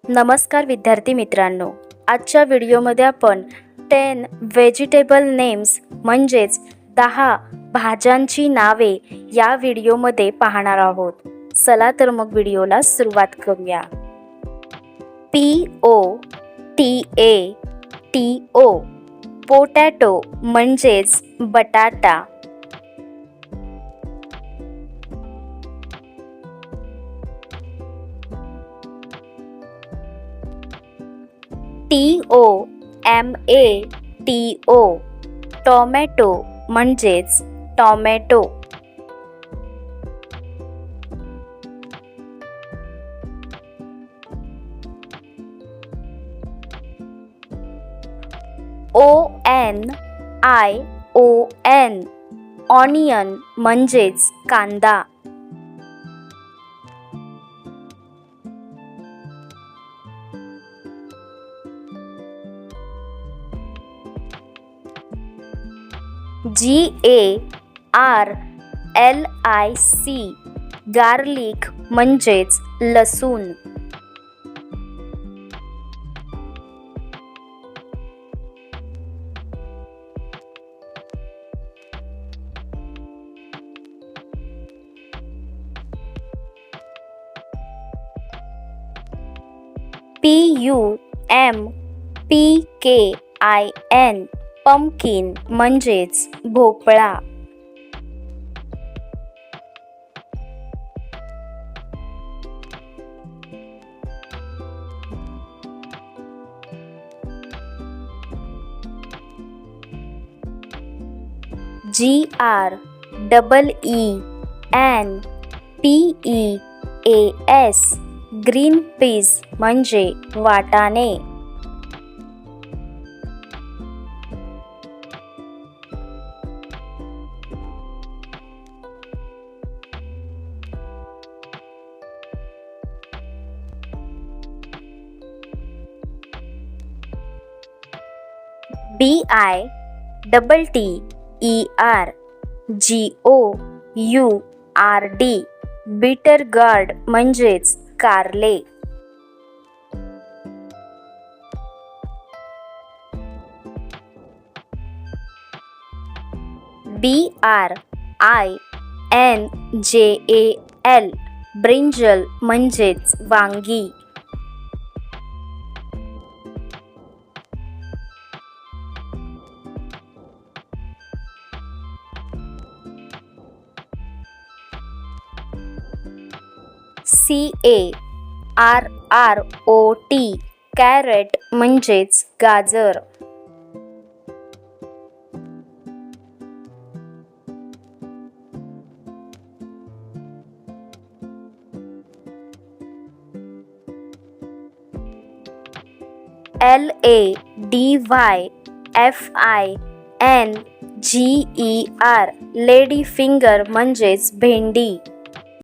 नमस्कार विद्यार्थी मित्रांनो, आजच्या व्हिडिओमध्ये आपण 10 व्हेजिटेबल नेम्स म्हणजेच 10 भाज्यांची नावे या व्हिडिओमध्ये पाहणार आहोत. चला तर मग व्हिडिओला सुरुवात करूया. POTATO पोटॅटो म्हणजेच बटाटा. TOMATO टोमॅटो म्हणजेच टोमॅटो. ONION ऑनियन म्हणजेच कांदा. GARLIC गार्लिक म्हणजेच लसूण. PUMPKIN पंपकिन म्हणजेच भोपळा. GREENPEAS ग्रीन पीस म्हणजे वाटाणे. BITTERGOURD बिटर गार्ड म्हणजेच कारले. BRINJAL ब्रिंजल म्हणजेच वांगी. CARROT कॅरेट म्हणजेच गाजर. LADYFINGER लेडी फिंगर म्हणजेच भेंडी.